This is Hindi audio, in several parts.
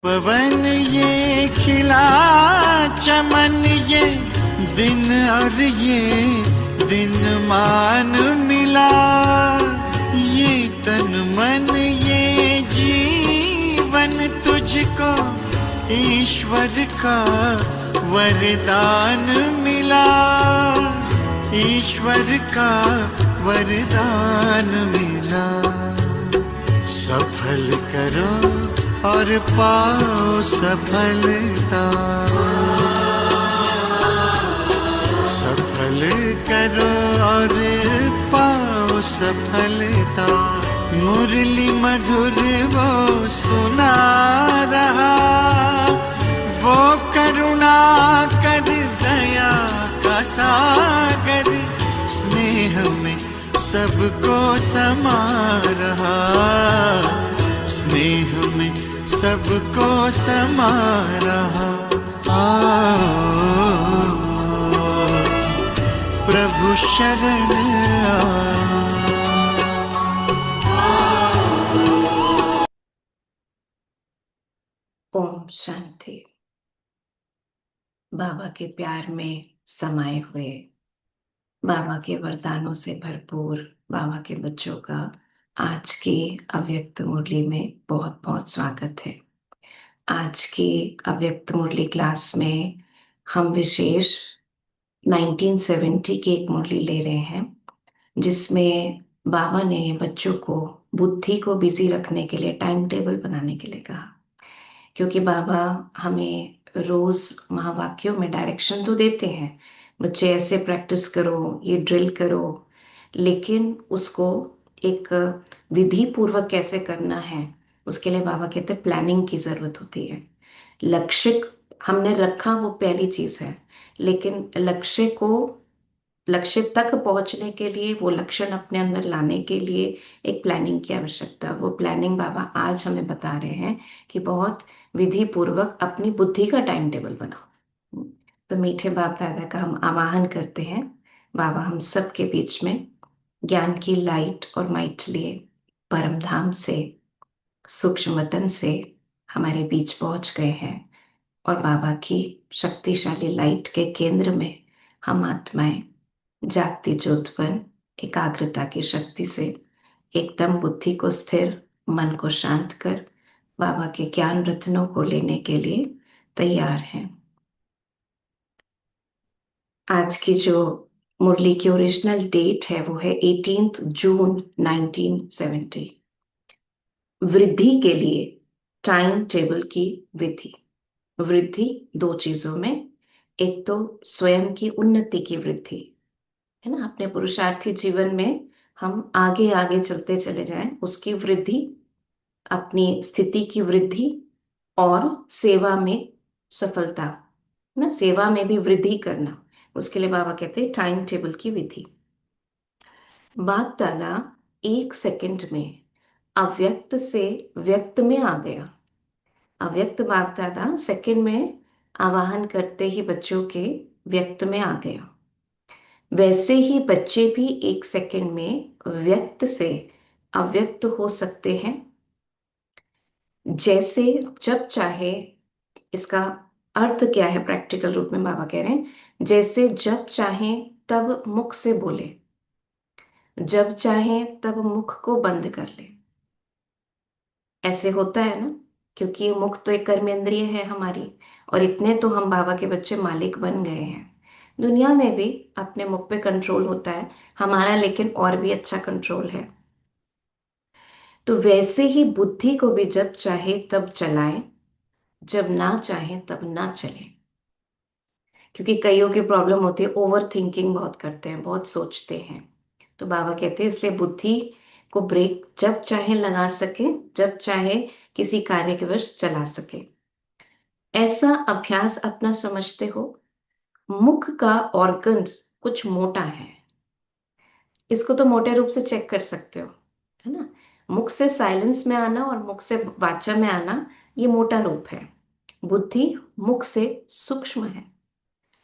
पवन ये खिला चमन ये दिन और ये दिन मान मिला, ये तन मन ये जीवन तुझको ईश्वर का वरदान मिला, ईश्वर का वरदान मिला। सफल करो और पाओ सफलता, सफल करो और पाओ सफलता। मुरली मधुर वो सुना रहा, वो करुणा कर दया का सागर, स्नेह में सबको समा रहा, स्नेह में सबको समा रहा। आओ प्रभु शरण ओम शांति। बाबा के प्यार में समाये हुए, बाबा के वरदानों से भरपूर बाबा के बच्चों का आज की अव्यक्त मुरली में बहुत बहुत स्वागत है। आज की अव्यक्त मुरली क्लास में हम विशेष 1970 की एक मुरली ले रहे हैं, जिसमें बाबा ने बच्चों को बुद्धि को बिजी रखने के लिए टाइम टेबल बनाने के लिए कहा। क्योंकि बाबा हमें रोज महावाक्यों में डायरेक्शन तो देते हैं, बच्चे ऐसे प्रैक्टिस करो, ये ड्रिल करो, लेकिन उसको एक विधि पूर्वक कैसे करना है, उसके लिए बाबा कहते हैं प्लानिंग की जरूरत होती है। लक्ष्य हमने रखा वो पहली चीज है, लेकिन लक्ष्य तक पहुंचने के लिए, वो लक्षण अपने अंदर लाने के लिए एक प्लानिंग की आवश्यकता। वो प्लानिंग बाबा आज हमें बता रहे हैं कि बहुत विधि पूर्वक अपनी बुद्धि का टाइम टेबल बनाओ। तो मीठे बाप दादा का हम आवाहन करते हैं। बाबा हम सब के बीच में ज्ञान की लाइट और माइट लिए परम धाम से, सूक्ष्म वतन से हमारे बीच पहुंच गए हैं, और बाबा की शक्तिशाली लाइट के केंद्र में हम आत्माएं जागती ज्योतपन एकाग्रता की शक्ति से एकदम बुद्धि को स्थिर, मन को शांत कर बाबा के ज्ञान रत्नों को लेने के लिए तैयार हैं। आज की जो मुरली की ओरिजिनल डेट है वो है 18 जून 1970। वृद्धि के लिए टाइम टेबल की विधि। वृद्धि दो चीजों में, एक तो स्वयं की उन्नति की वृद्धि है ना, अपने पुरुषार्थी जीवन में हम आगे आगे चलते चले जाएं, उसकी वृद्धि, अपनी स्थिति की वृद्धि, और सेवा में सफलता ना, सेवा में भी वृद्धि करना, उसके लिए बाबा कहते हैं टाइम टेबल की विधि। बाप दादा 1 सेकंड में अव्यक्त से व्यक्त में आ गया। अव्यक्त बाप दादा सेकंड में आवाहन करते ही बच्चों के व्यक्त में आ गया। वैसे ही बच्चे भी 1 सेकंड में व्यक्त से अव्यक्त हो सकते हैं, जैसे जब चाहे। इसका अर्थ क्या है प्रैक्टिकल रूप में, बाबा कह रहे हैं जैसे जब चाहे तब मुख से बोले, जब चाहे तब मुख को बंद कर ले। ऐसे होता है ना, क्योंकि मुख तो एक कर्मेंद्रिय है हमारी, और इतने तो हम बाबा के बच्चे मालिक बन गए हैं। दुनिया में भी अपने मुख पे कंट्रोल होता है हमारा, लेकिन और भी अच्छा कंट्रोल है। तो वैसे ही बुद्धि को भी जब चाहे तब चलाएं, जब ना चाहे तब ना चले। क्योंकि कईयों की प्रॉब्लम होती है, ओवर थिंकिंग बहुत करते हैं, बहुत सोचते हैं। तो बाबा कहते हैं इसलिए बुद्धि को ब्रेक जब चाहे लगा सके, जब चाहे किसी कार्य के वश चला सके। ऐसा अभ्यास अपना समझते हो। मुख का ऑर्गन कुछ मोटा है, इसको तो मोटे रूप से चेक कर सकते हो, है ना। मुख से साइलेंस में आना और मुख से वाचा में आना, ये मोटा रूप है। बुद्धि मुख से सूक्ष्म है,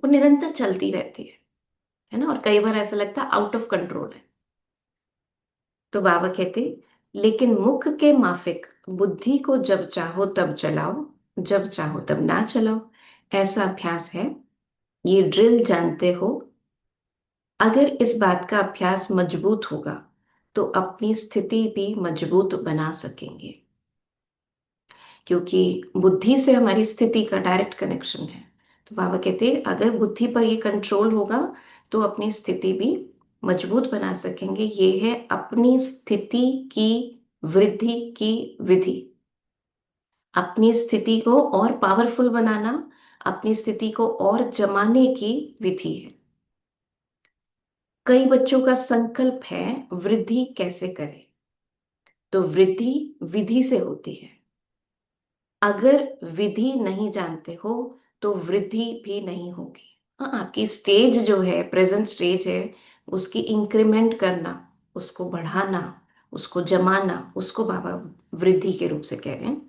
वो निरंतर चलती रहती है ना, और कई बार ऐसा लगता है आउट ऑफ कंट्रोल है। तो बाबा कहते लेकिन मुख के माफिक बुद्धि को जब चाहो तब चलाओ, जब चाहो तब ना चलाओ, ऐसा अभ्यास है। ये ड्रिल जानते हो। अगर इस बात का अभ्यास मजबूत होगा तो अपनी स्थिति भी मजबूत बना सकेंगे, क्योंकि बुद्धि से हमारी स्थिति का डायरेक्ट कनेक्शन है। तो बाबा कहते हैं अगर बुद्धि पर ये कंट्रोल होगा तो अपनी स्थिति भी मजबूत बना सकेंगे। ये है अपनी स्थिति की वृद्धि की विधि। अपनी स्थिति को और पावरफुल बनाना, अपनी स्थिति को और जमाने की विधि है। कई बच्चों का संकल्प है वृद्धि कैसे करें, तो वृद्धि विधि से होती है। अगर विधि नहीं जानते हो तो वृद्धि भी नहीं होगी। हाँ, आपकी स्टेज जो है, प्रेजेंट स्टेज है, उसकी इंक्रीमेंट करना, उसको बढ़ाना, उसको जमाना, उसको बाबा वृद्धि के रूप से कह रहे हैं।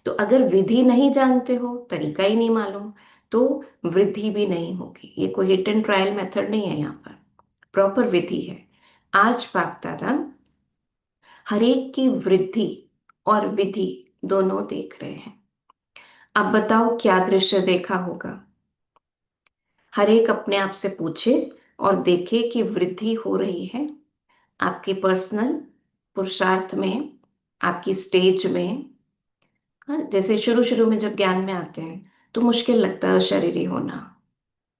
तो अगर विधि नहीं जानते हो, तरीका ही नहीं मालूम, तो वृद्धि भी नहीं होगी। ये कोई हिट एंड ट्रायल मेथड नहीं है, यहाँ पर प्रॉपर विधि है। आज बाप दादा हरेक की वृद्धि और विधि दोनों देख रहे हैं। अब बताओ क्या दृश्य देखा होगा। हर एक अपने आप से पूछे और देखे कि वृद्धि हो रही है आपके पर्सनल पुरुषार्थ में, आपकी स्टेज में। हाँ, जैसे शुरू शुरू में जब ज्ञान में आते हैं तो मुश्किल लगता है शरीरी होना,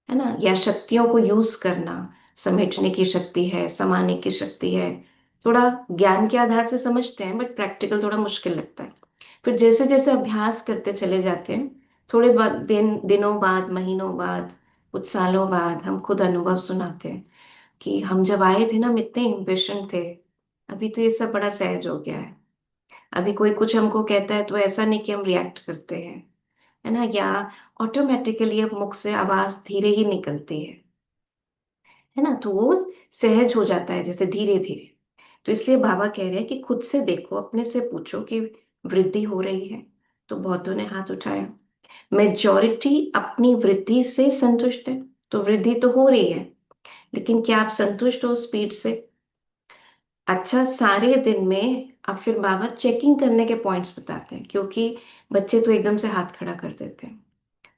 है ना, या शक्तियों को यूज करना। समेटने की शक्ति है, समाने की शक्ति है, थोड़ा ज्ञान के आधार से समझते हैं, बट प्रैक्टिकल थोड़ा मुश्किल लगता है। फिर जैसे जैसे अभ्यास करते चले जाते हैं, थोड़े बाद दिनों बाद, महीनों बाद, कुछ सालों बाद हम खुद अनुभव सुनाते हैं कि हम जब आए थे ना, हम इतने इम्पेशेंट थे, अभी तो ये सब बड़ा सहज हो गया है। अभी कोई कुछ हमको कहता है तो ऐसा नहीं कि हम रिएक्ट करते हैं, है ना, या ऑटोमेटिकली अब मुख से आवाज धीरे ही निकलती है ना, तो वो सहज हो जाता है जैसे धीरे धीरे। तो इसलिए बाबा कह रहे हैं कि खुद से देखो, अपने से पूछो कि वृद्धि हो रही है। तो बहुतों ने हाथ उठाया। मेजॉरिटी अपनी वृद्धि से संतुष्ट है, तो वृद्धि तो हो रही है, लेकिन क्या आप संतुष्ट हो स्पीड से? अच्छा, सारे दिन में अब फिर बाबा चेकिंग करने के पॉइंट्स बताते हैं, क्योंकि बच्चे तो एकदम से हाथ खड़ा कर देते हैं।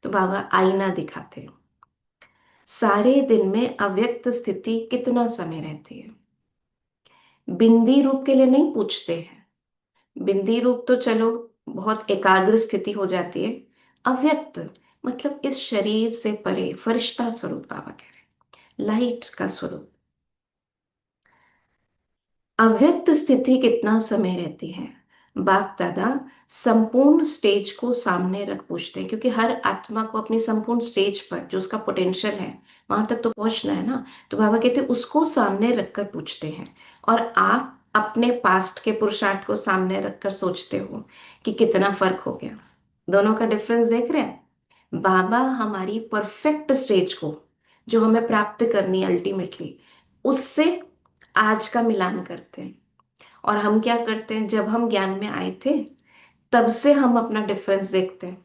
तो बाबा आईना दिखाते हैं। सारे दिन में अव्यक्त स्थिति कितना समय रहती है? बिंदी रूप के लिए नहीं पूछते हैं। बिंदी रूप तो चलो बहुत एकाग्र स्थिति हो जाती है। अव्यक्त मतलब इस शरीर से परे फरिश्ता स्वरूप बाबा कह रहे हैं, लाइट का स्वरूप। अव्यक्त स्थिति कितना समय रहती है? बाप दादा संपूर्ण स्टेज को सामने रख पूछते हैं, क्योंकि हर आत्मा को अपनी संपूर्ण स्टेज पर जो उसका पोटेंशियल है वहां तक तो पहुंचना है ना। तो बाबा कहते हैं उसको सामने रखकर पूछते हैं। और आप अपने पास्ट के पुरुषार्थ को सामने रखकर सोचते हो कि कितना फर्क हो गया। दोनों का डिफरेंस देख रहे हैं? बाबा हमारी परफेक्ट स्टेज को जो हमें प्राप्त करनी है अल्टीमेटली, उससे आज का मिलान करते हैं। और हम क्या करते हैं, जब हम ज्ञान में आए थे तब से हम अपना डिफरेंस देखते हैं।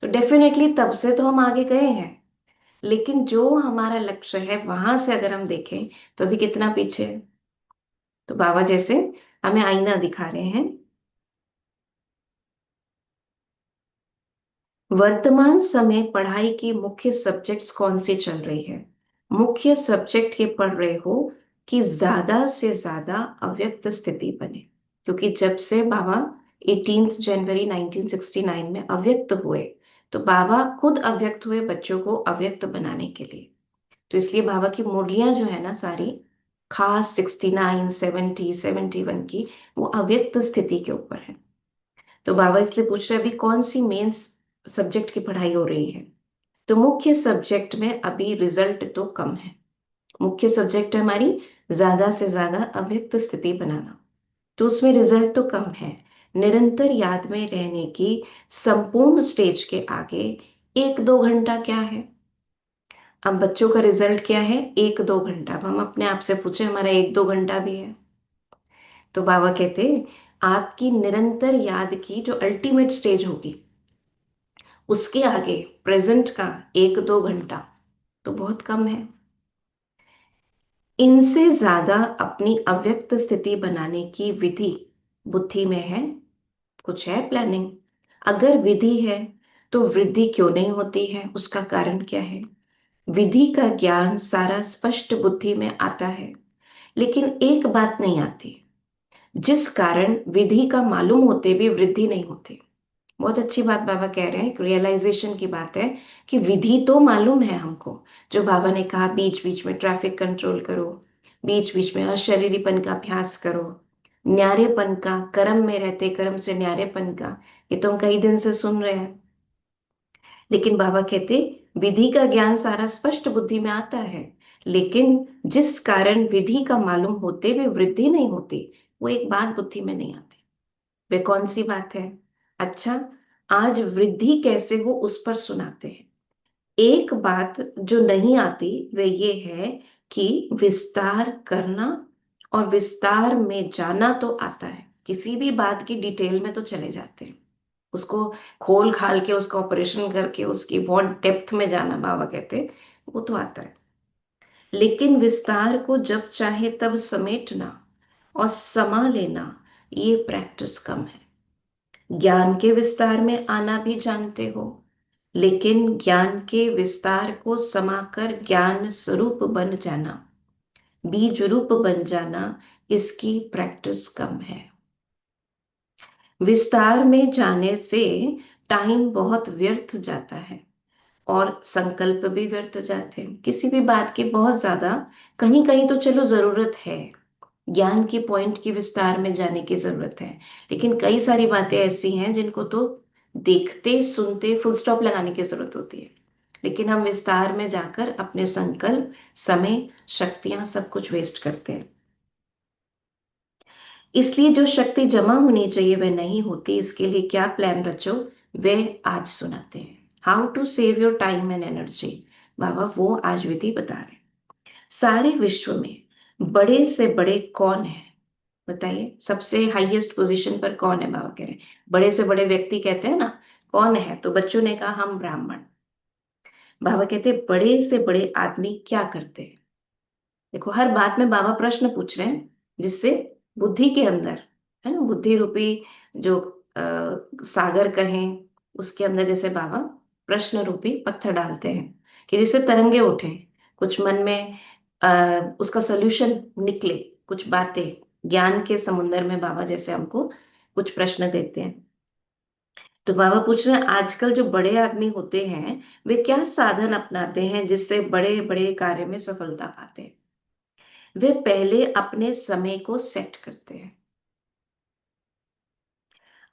तो डेफिनेटली तब से तो हम आगे गए हैं, लेकिन जो हमारा लक्ष्य है वहां से अगर हम देखें तो अभी कितना पीछे है। तो बाबा जैसे हमें आईना दिखा रहे हैं। वर्तमान समय पढ़ाई की मुख्य सब्जेक्ट्स कौन सी चल रही है? मुख्य सब्जेक्ट ये पढ़ रहे हो कि ज्यादा से ज्यादा अव्यक्त स्थिति बने, क्योंकि जब से बाबा 18 जनवरी 1969 में अव्यक्त हुए, तो बाबा खुद अव्यक्त हुए बच्चों को अव्यक्त बनाने के लिए। तो इसलिए बाबा की मुरलियां जो है ना सारी, खास 69, 70, 71 की, वो अव्यक्त स्थिति के ऊपर है। तो बाबा इसलिए पूछ रहे हैं अभी कौन सी मेन सब्जेक्ट की पढ़ाई हो रही है? तो मुख्य सब्जेक्ट में अभी रिजल्ट तो कम है। मुख्य सब्जेक्ट है हमारी ज्यादा से ज्यादा अव्यक्त स्थिति बनाना, तो उसमें रिजल्ट तो कम है। निरंतर याद में रहने की संपूर्ण स्टेज के आगे 1-2 घंटा क्या है? अब बच्चों का रिजल्ट क्या है? 1-2 घंटा। अब हम अपने आप से पूछे हमारा 1-2 घंटा भी है? तो बाबा कहते आपकी निरंतर याद की जो अल्टीमेट स्टेज होगी उसके आगे प्रेजेंट का 1-2 घंटा तो बहुत कम है। इनसे ज्यादा अपनी अव्यक्त स्थिति बनाने की विधि बुद्धि में है, कुछ है प्लानिंग। अगर विधि है तो वृद्धि क्यों नहीं होती है, उसका कारण क्या है? विधि का ज्ञान सारा स्पष्ट बुद्धि में आता है, लेकिन एक बात नहीं आती, जिस कारण विधि का मालूम होते भी वृद्धि नहीं होती। बहुत अच्छी बात बाबा कह रहे हैं, एक रियलाइजेशन की बात है कि विधि तो मालूम है हमको। जो बाबा ने कहा बीच बीच में ट्रैफिक कंट्रोल करो, बीच बीच में अशरीरीपन का अभ्यास करो, न्यारेपन का, कर्म में रहते कर्म से न्यारेपन का, ये तो हम कई दिन से सुन रहे हैं। लेकिन बाबा कहते विधि का ज्ञान सारा स्पष्ट बुद्धि में आता है, लेकिन जिस कारण विधि का मालूम होते भी वृद्धि नहीं होती, वो एक बात बुद्धि में नहीं आती। वे कौन सी बात है? अच्छा, आज वृद्धि कैसे हो उस पर सुनाते हैं। एक बात जो नहीं आती वे ये है कि विस्तार करना और विस्तार में जाना तो आता है, किसी भी बात की डिटेल में तो चले जाते हैं, उसको खोल खाल के उसका ऑपरेशन करके उसकी बहुत डेप्थ में जाना बाबा कहते हैं, वो तो आता है। लेकिन विस्तार को जब चाहे तब समेटना और समा लेना, ये प्रैक्टिस कम है। ज्ञान के विस्तार में आना भी जानते हो, लेकिन ज्ञान के विस्तार को समाकर ज्ञान स्वरूप बन जाना, बीज रूप बन जाना, इसकी प्रैक्टिस कम है। विस्तार में जाने से टाइम बहुत व्यर्थ जाता है और संकल्प भी व्यर्थ जाते हैं। किसी भी बात की बहुत ज्यादा कहीं कहीं तो चलो जरूरत है, ज्ञान की पॉइंट की विस्तार में जाने की जरूरत है, लेकिन कई सारी बातें ऐसी हैं जिनको तो देखते सुनते फुल स्टॉप लगाने की जरूरत होती है, लेकिन हम विस्तार में जाकर अपने संकल्प, समय, शक्तियां सब कुछ वेस्ट करते हैं। इसलिए जो शक्ति जमा होनी चाहिए वह नहीं होती। इसके लिए क्या प्लान रचो, वे आज सुनाते हैं। How to save your time and energy, बाबा वो आज विधि बता रहे हैं। सारे विश्व में बड़े से बड़े कौन है? बताइए, सबसे हाईएस्ट पोजीशन पर कौन है? बाबा कह रहे हैं बड़े से बड़े व्यक्ति कहते हैं ना, कौन है? तो बच्चों ने कहा हम ब्राह्मण। बाबा कहते हैं बड़े से बड़े आदमी क्या करते हैं? देखो, हर बात में बाबा प्रश्न पूछ रहे हैं, जिससे बुद्धि के अंदर, है ना, बुद्धि रूपी जो सागर कहें, उसके अंदर जैसे बाबा प्रश्न रूपी पत्थर डालते हैं कि जिससे तरंगे उठे, कुछ मन में उसका सोल्यूशन निकले, कुछ बातें ज्ञान के समुंदर में बाबा जैसे हमको कुछ प्रश्न देते हैं। तो बाबा पूछ रहे हैं आजकल जो बड़े आदमी होते हैं वे क्या साधन अपनाते हैं जिससे बड़े बड़े कार्य में सफलता पाते हैं? वे पहले अपने समय को सेट करते हैं,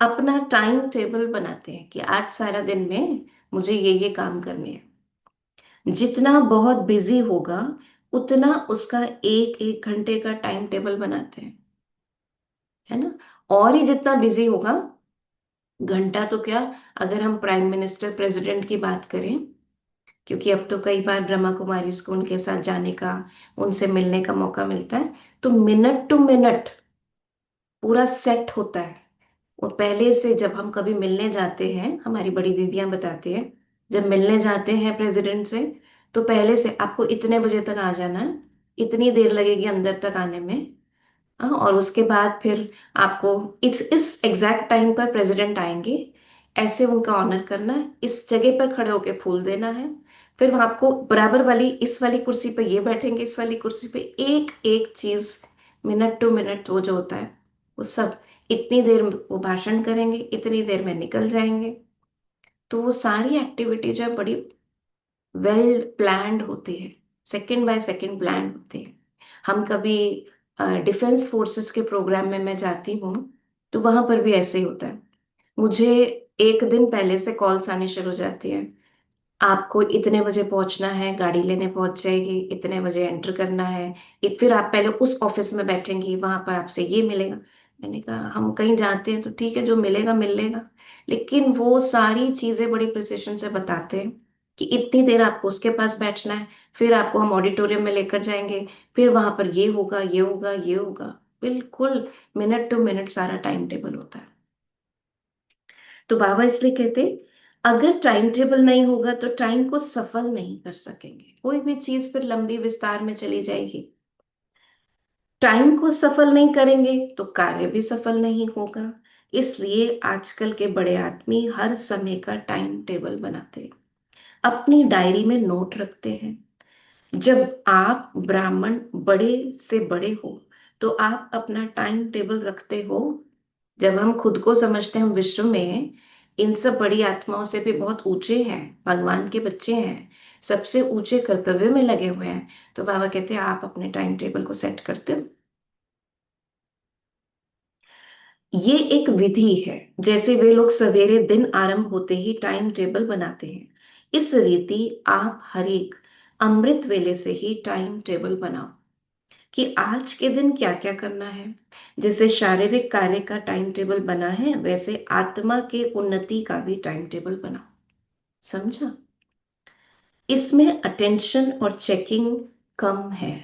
अपना टाइम टेबल बनाते हैं कि आज सारा दिन में मुझे ये काम करने हैं। जितना बहुत बिजी होगा उतना उसका एक एक घंटे का टाइम टेबल बनाते हैं, है ना। और ही जितना बिजी होगा, घंटा तो क्या, अगर हम प्राइम मिनिस्टर प्रेसिडेंट की बात करें, क्योंकि अब तो कई बार ब्रह्मा कुमारी को उनके साथ जाने का, उनसे मिलने का मौका मिलता है, तो मिनट टू मिनट पूरा सेट होता है। वो पहले से जब हम कभी मिलने जाते हैं, हमारी बड़ी दीदियां बताती हैं, जब मिलने जाते हैं प्रेसिडेंट से, तो पहले से आपको इतने बजे तक आ जाना है, इतनी देर लगेगी अंदर तक आने में। हाँ, और उसके बाद फिर आपको इस एग्जैक्ट टाइम पर प्रेसिडेंट आएंगे, ऐसे उनका ऑनर करना है, इस जगह पर खड़े होके फूल देना है। फिर वहां आपको बराबर वाली इस वाली कुर्सी पे ये बैठेंगे, इस वाली कुर्सी पे, एक एक चीज मिनट टू मिनट वो जो होता है वो सब, इतनी देर में वो भाषण करेंगे, इतनी देर में निकल जाएंगे। तो वो सारी एक्टिविटी जो है बड़ी वेल प्लान्ड होती है, सेकंड बाय सेकंड प्लान होती है। हम कभी डिफेंस फोर्सेस के प्रोग्राम में मैं जाती हूँ, तो वहां पर भी ऐसे ही होता है। मुझे एक दिन पहले से कॉल्स आनी शुरू हो जाती है, आपको इतने बजे पहुंचना है, गाड़ी लेने पहुंच जाएगी, इतने बजे एंटर करना है, फिर आप पहले उस ऑफिस में बैठेंगी, वहां पर आपसे ये मिलेगा। मैंने कहा हम कहीं जाते हैं तो ठीक है, जो मिलेगा मिल लेगा, लेकिन वो सारी चीजें बड़ी प्रिसिशन से बताते हैं कि इतनी देर आपको उसके पास बैठना है, फिर आपको हम ऑडिटोरियम में लेकर जाएंगे, फिर वहां पर ये होगा ये होगा ये होगा, बिल्कुल मिनट टू मिनट सारा टाइम टेबल होता है। तो बाबा इसलिए कहते अगर टाइम टेबल नहीं होगा तो टाइम को सफल नहीं कर सकेंगे, कोई भी चीज फिर लंबी विस्तार में चली जाएगी। टाइम को सफल नहीं करेंगे तो कार्य भी सफल नहीं होगा। इसलिए आजकल के बड़े आदमी हर समय का टाइम टेबल बनाते हैं, अपनी डायरी में नोट रखते हैं। जब आप ब्राह्मण बड़े से बड़े हो तो आप अपना टाइम टेबल रखते हो। जब हम खुद को समझते हैं हम विश्व में इन सब बड़ी आत्माओं से भी बहुत ऊंचे हैं, भगवान के बच्चे हैं, सबसे ऊंचे कर्तव्य में लगे हुए हैं, तो बाबा कहते हैं आप अपने टाइम टेबल को सेट करते हो। ये एक विधि है, जैसे वे लोग सवेरे दिन आरंभ होते ही टाइम टेबल बनाते हैं, इस रीति आप हर एक अमृत वेले से ही टाइम टेबल बनाओ कि आज के दिन क्या क्या करना है। जैसे शारीरिक कार्य का टाइम टेबल बना है, वैसे आत्मा के उन्नति का भी टाइम टेबल बनाओ। समझा? इसमें अटेंशन और चेकिंग कम है।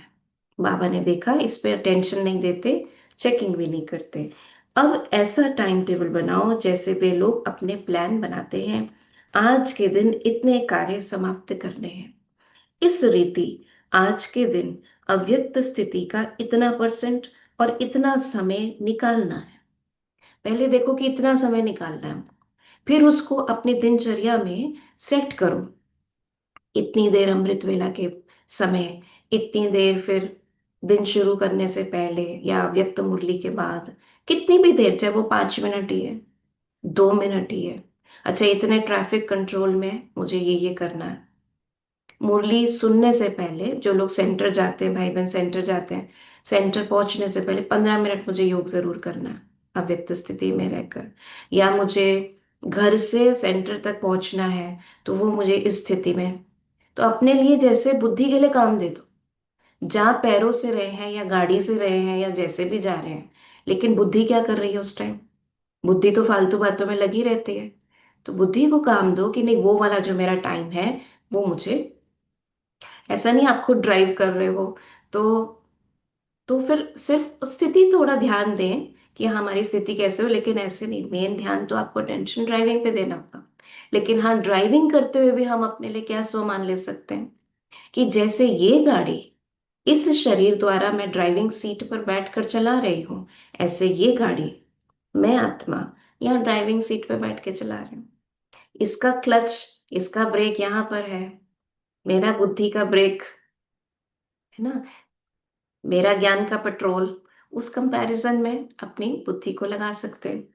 बाबा ने देखा इस पे अटेंशन नहीं देते, चेकिंग भी नहीं करते। अब ऐसा टाइम टेबल बनाओ जैसे वे लोग अपने प्लान बनाते हैं, आज के दिन इतने कार्य समाप्त करने हैं, इस रीति आज के दिन अव्यक्त स्थिति का इतना परसेंट और इतना समय निकालना है। पहले देखो कि इतना समय निकालना है, फिर उसको अपनी दिनचर्या में सेट करो। इतनी देर अमृत वेला के समय, इतनी देर फिर दिन शुरू करने से पहले या व्यक्त मुरली के बाद, कितनी भी देर, चाहे वो 5 मिनट ही है, 2 मिनट ही है। अच्छा, इतने ट्रैफिक कंट्रोल में मुझे ये करना है। मुरली सुनने से पहले जो लोग सेंटर जाते हैं, भाई बहन सेंटर जाते हैं, सेंटर पहुंचने से पहले 15 मिनट मुझे योग जरूर करना है अव्यक्त स्थिति में रहकर। या मुझे घर से सेंटर तक पहुंचना है, तो वो मुझे इस स्थिति में। तो अपने लिए जैसे बुद्धि के लिए काम दे दो, जहाँ पैरों से रहे हैं या गाड़ी से रहे हैं या जैसे भी जा रहे हैं, लेकिन बुद्धि क्या कर रही है उस टाइम? बुद्धि तो फालतू बातों में लगी रहती है। तो बुद्धि को काम दो कि नहीं, वो वाला जो मेरा टाइम है वो मुझे, ऐसा नहीं आप खुद ड्राइव कर रहे हो तो फिर सिर्फ स्थिति थोड़ा ध्यान दें कि हाँ, हमारी स्थिति कैसे हो, लेकिन ऐसे नहीं, मेन ध्यान तो आपको टेंशन ड्राइविंग पे देना होगा। लेकिन हाँ, ड्राइविंग करते हुए भी हम अपने लिए क्या स्व मान ले सकते हैं कि जैसे ये गाड़ी इस शरीर द्वारा मैं ड्राइविंग सीट पर बैठकर चला रही हूँ, ऐसे ये गाड़ी मैं आत्मा यहाँ ड्राइविंग सीट पर बैठ के चला रही हूँ। इसका क्लच, इसका ब्रेक यहाँ पर है, मेरा बुद्धि का ब्रेक है ना, मेरा ज्ञान का पेट्रोल। उस कंपैरिजन में अपनी बुद्धि को लगा सकते हैं।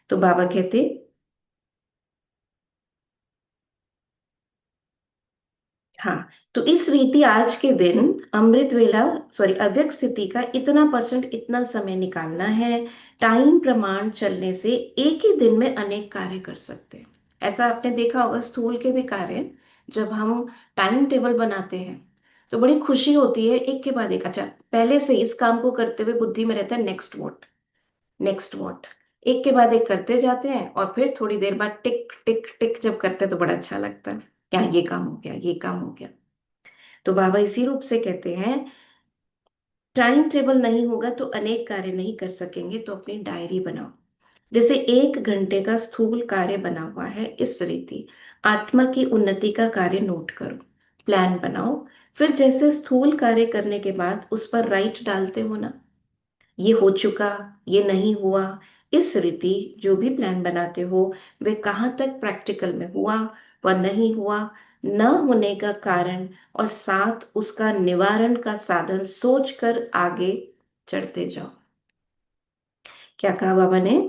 तो बाबा कहते, हाँ, तो इस रीति आज के दिन अमृत वेला, सॉरी, अव्यक्त स्थिति का इतना परसेंट, इतना समय निकालना है। टाइम प्रमाण चलने से एक ही दिन में अनेक कार्य कर सकते हैं। ऐसा आपने देखा होगा स्थूल के भी कार्य, जब हम टाइम टेबल बनाते हैं तो बड़ी खुशी होती है, एक के बाद एक। अच्छा, पहले से इस काम को करते हुए बुद्धि में रहता है नेक्स्ट व्हाट, नेक्स्ट व्हाट, एक के बाद एक करते जाते हैं, और फिर थोड़ी देर बाद टिक टिक टिक जब करते हैं तो बड़ा अच्छा लगता है, क्या ये काम हो गया, ये काम हो गया। तो बाबा इसी रूप से कहते हैं, टाइम टेबल नहीं होगा तो अनेक कार्य नहीं कर सकेंगे, तो अपनी डायरी बनाओ। जैसे 1 घंटे का स्थूल कार्य बना हुआ है, इस रीति आत्मा की उन्नति का कार्य नोट करो, प्लान बनाओ। फिर जैसे स्थूल कार्य करने के बाद उस पर राइट डालते हो ना, ये हो चुका, ये नहीं हुआ, इस रीति जो भी प्लान बनाते हो वे कहाँ तक प्रैक्टिकल में हुआ व नहीं हुआ, न होने का कारण और साथ उसका निवारण का साधन सोचकर आगे चढ़ते जाओ। क्या कहा बाबा ने?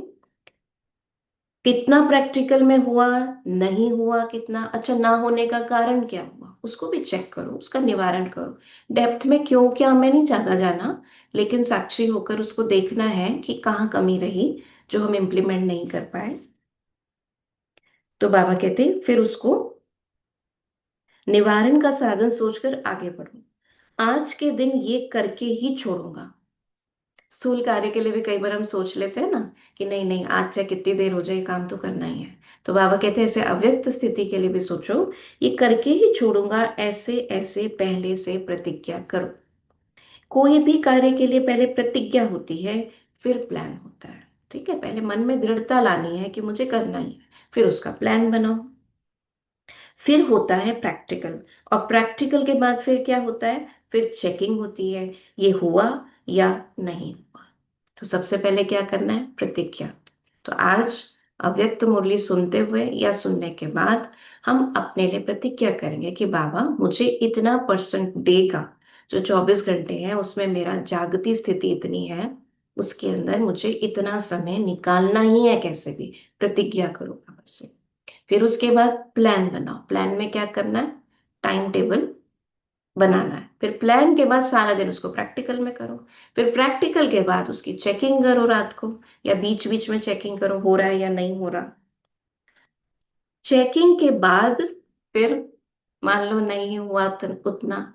कितना प्रैक्टिकल में हुआ, नहीं हुआ कितना, अच्छा ना होने का कारण क्या हुआ उसको भी चेक करो, उसका निवारण करो। डेप्थ में क्यों क्या मैं नहीं जागा जाना, लेकिन साक्षी होकर उसको देखना है कि कहाँ कमी रही जो हम इम्प्लीमेंट नहीं कर पाए। तो बाबा कहते हैं फिर उसको निवारण का साधन सोचकर आगे बढ़ो। आज के दिन ये करके ही छोड़ूंगा। स्थूल कार्य के लिए भी कई बार हम सोच लेते हैं ना कि नहीं नहीं, आज चाहे कितनी देर हो जाए काम तो करना ही है। तो बाबा कहते हैं ऐसे अव्यक्त स्थिति के लिए भी सोचो, ये करके ही छोड़ूंगा, ऐसे ऐसे पहले से प्रतिज्ञा करो। कोई भी कार्य के लिए पहले प्रतिज्ञा होती है, फिर प्लान होता है। ठीक है, पहले मन में दृढ़ता लानी है कि मुझे करना ही है, फिर उसका प्लान बनाओ, फिर होता है प्रैक्टिकल, और प्रैक्टिकल के बाद फिर क्या होता है, फिर चेकिंग होती है, ये हुआ या नहीं हुआ। तो सबसे पहले क्या करना है, प्रतिज्ञा। तो आज अव्यक्त मुरली सुनते हुए या सुनने के बाद हम अपने लिए प्रतिज्ञा करेंगे कि बाबा मुझे इतना परसेंट देगा, जो 24 घंटे है उसमें मेरा जागती स्थिति इतनी है, उसके अंदर मुझे इतना समय निकालना ही है, कैसे भी प्रतिज्ञा करो बाबा से। फिर उसके बाद प्लान बनाओ, प्लान में क्या करना है, टाइम टेबल बनाना है। फिर प्लान के बाद सारा दिन उसको प्रैक्टिकल में करो। फिर प्रैक्टिकल के बाद उसकी चेकिंग करो रात को, या बीच बीच में चेकिंग करो हो रहा है या नहीं हो रहा। चेकिंग के बाद फिर मान लो नहीं हुआ उतना,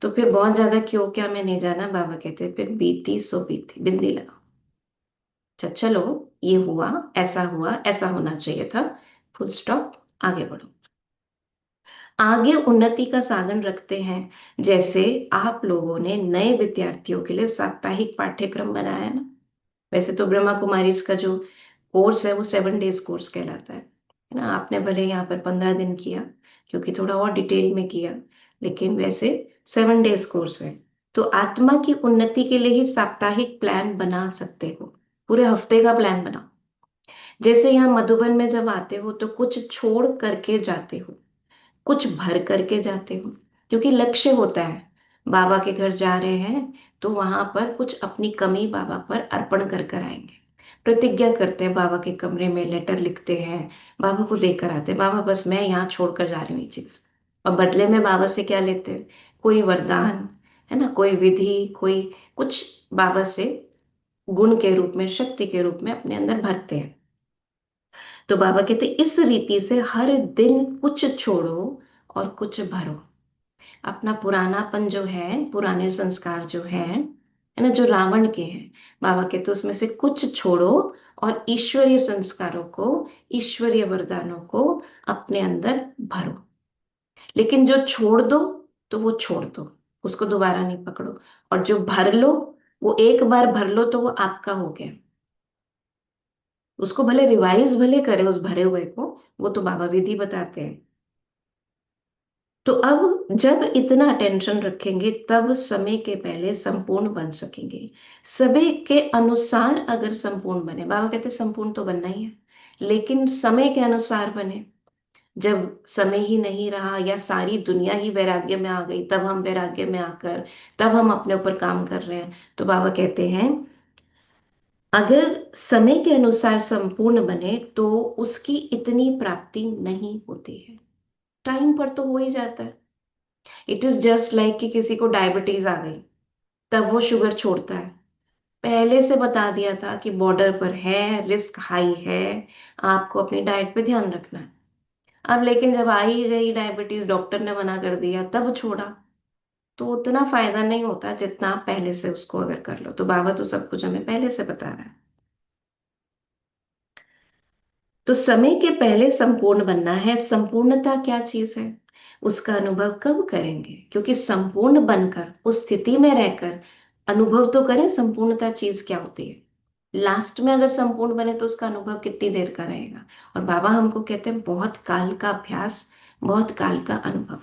तो फिर बहुत ज्यादा क्यों क्या में नहीं जाना, बाबा कहते हैं फिर बीती सो बीती, बिंदी लगाओ। अच्छा चलो, ये हुआ, ऐसा होना चाहिए था, फुल स्टॉप, आगे बढ़ो। आगे उन्नति का साधन रखते हैं। जैसे आप लोगों ने नए विद्यार्थियों के लिए साप्ताहिक पाठ्यक्रम बनाया है ना। वैसे तो ब्रह्मा कुमारी का जो कोर्स है वो 7 डेज कोर्स कहलाता है ना। आपने भले यहाँ पर 15 दिन किया, क्योंकि थोड़ा और डिटेल में किया, लेकिन वैसे 7 डेज कोर्स है। तो आत्मा की उन्नति के लिए ही साप्ताहिक प्लान बना सकते हो, पूरे हफ्ते का प्लान बनाओ। जैसे यहाँ मधुबन में जब आते हो तो कुछ छोड़ करके जाते हो, कुछ भर करके जाते हो, क्योंकि लक्ष्य होता है। बाबा के घर जा रहे हैं तो वहां पर कुछ अपनी कमी बाबा पर अर्पण कर कर आएंगे। प्रतिज्ञा करते हैं, बाबा के कमरे में लेटर लिखते हैं, बाबा को देकर आते हैं, बाबा बस मैं यहाँ छोड़कर जा रही हूँ ये चीज। और बदले में बाबा से क्या लेते हैं, कोई वरदान, है ना, कोई विधि, कोई कुछ बाबा से गुण के रूप में, शक्ति के रूप में अपने अंदर भरते हैं। तो बाबा कहते हैं, इस रीति से हर दिन कुछ छोड़ो और कुछ भरो। अपना पुरानापन जो है, पुराने संस्कार जो है ना, जो रावण के हैं, बाबा कहते उसमें से कुछ छोड़ो और ईश्वरीय संस्कारों को, ईश्वरीय वरदानों को अपने अंदर भरो। लेकिन जो छोड़ दो तो वो छोड़ दो, उसको दोबारा नहीं पकड़ो। और जो भर लो, वो एक बार भर लो तो वो आपका हो गया। उसको भले रिवाइज भले करे उस भरे हुए को, वो तो बाबा विधि बताते हैं। तो अब जब इतना अटेंशन रखेंगे तब समय के पहले संपूर्ण बन सकेंगे। समय के अनुसार अगर संपूर्ण बने, बाबा कहते हैं संपूर्ण तो बनना ही है, लेकिन समय के अनुसार बने। जब समय ही नहीं रहा या सारी दुनिया ही वैराग्य में आ गई, तब हम वैराग्य में आकर तब हम अपने ऊपर काम कर रहे हैं। तो बाबा कहते हैं अगर समय के अनुसार संपूर्ण बने तो उसकी इतनी प्राप्ति नहीं होती है, टाइम पर तो हो ही जाता है। इट इज जस्ट लाइक कि किसी को डायबिटीज आ गई, तब वो शुगर छोड़ता है। पहले से बता दिया था कि बॉर्डर पर है, रिस्क हाई है, आपको अपनी डाइट पे ध्यान रखना है। अब लेकिन जब आ ही गई डायबिटीज, डॉक्टर ने मना कर दिया, तब छोड़ा, तो उतना फायदा नहीं होता जितना आप पहले से उसको अगर कर लो। तो बाबा तो सब कुछ हमें पहले से बता रहा है। तो समय के पहले संपूर्ण बनना है। संपूर्णता क्या चीज है, उसका अनुभव कब करेंगे, क्योंकि संपूर्ण बनकर उस स्थिति में रहकर अनुभव तो करें संपूर्णता चीज क्या होती है। लास्ट में अगर संपूर्ण बने तो उसका अनुभव कितनी देर का रहेगा। और बाबा हमको कहते हैं बहुत काल का अभ्यास, बहुत काल का अनुभव।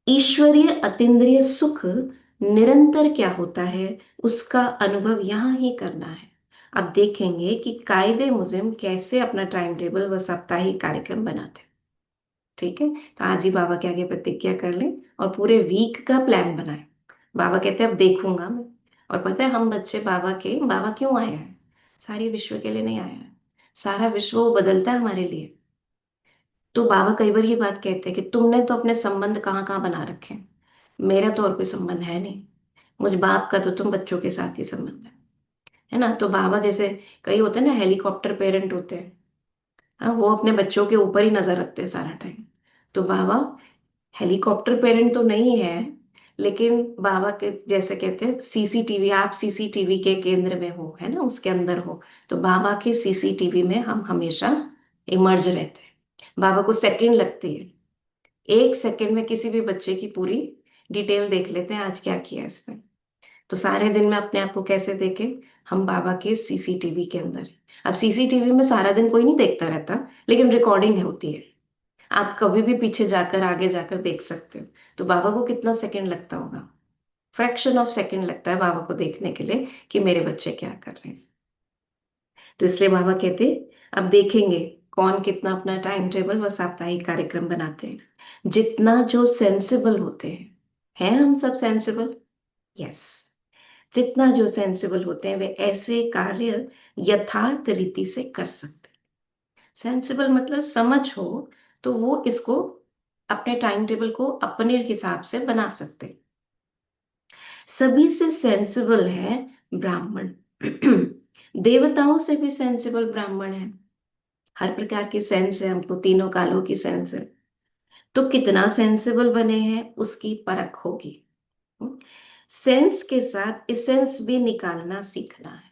ईश्वरीय अतीन्द्रिय सुख निरंतर क्या होता है, उसका अनुभव यहाँ ही करना है। अब देखेंगे कि कायदे मुजिम कैसे अपना टाइम टेबल व साप्ताहिक कार्यक्रम बनाते हैं। ठीक है, तो आज ही बाबा के आगे प्रतिज्ञा कर लें और पूरे वीक का प्लान बनाएं। बाबा कहते हैं अब देखूंगा मैं। और पता है हम बच्चे बाबा क्यों आए हैं, सारी विश्व के लिए नहीं आया है। सारा विश्व वो बदलता है हमारे लिए। तो बाबा कई बार ये बात कहते हैं कि तुमने तो अपने संबंध कहाँ कहाँ बना रखे हैं, मेरा तो और कोई संबंध है नहीं। मुझ बाप का तो तुम बच्चों के साथ ही संबंध है ना। तो बाबा जैसे कई होते हैं ना, हेलीकॉप्टर पेरेंट होते हैं, हाँ, वो अपने बच्चों के ऊपर ही नजर रखते हैं सारा टाइम। तो बाबा हेलीकॉप्टर पेरेंट तो नहीं है, लेकिन बाबा के जैसे कहते हैं सीसीटीवी, आप सीसीटीवी के केंद्र में हो, है ना, उसके अंदर हो। तो बाबा के सीसीटीवी में हम हमेशा इमर्ज रहते हैं। बाबा को सेकंड लगती है, 1 सेकंड में किसी भी बच्चे की पूरी डिटेल देख लेते हैं, आज क्या किया इसने। तो सारे दिन में अपने आप को कैसे देखें, हम बाबा के सीसीटीवी के अंदर हैं। अब सीसीटीवी में सारा दिन कोई नहीं देखता रहता, लेकिन रिकॉर्डिंग होती है, आप कभी भी पीछे जाकर आगे जाकर देख सकते हो। तो बाबा को कितना सेकंड लगता होगा, फ्रैक्शन ऑफ सेकंड लगता है बाबा को देखने के लिए कि मेरे बच्चे क्या कर रहे हैं। तो इसलिए बाबा कहते, अब देखेंगे कौन कितना अपना टाइम टेबल व साप्ताहिक कार्यक्रम बनाते हैं। जितना जो सेंसिबल होते हैं हम सब सेंसिबल? यस। जितना जो सेंसिबल होते हैं वे ऐसे कार्य यथार्थ रीति से कर सकते हैं। सेंसिबल मतलब समझ हो, तो वो इसको अपने टाइम टेबल को अपने हिसाब से बना सकते हैं। सभी से सेंसिबल है ब्राह्मण। देवताओं से भी सेंसिबल ब्राह्मण है। हर प्रकार की सेंस है हमको, तीनों कालों की सेंस है। तो कितना सेंसिबल बने हैं उसकी परख होगी। सेंस के साथ इसेंस भी निकालना सीखना है।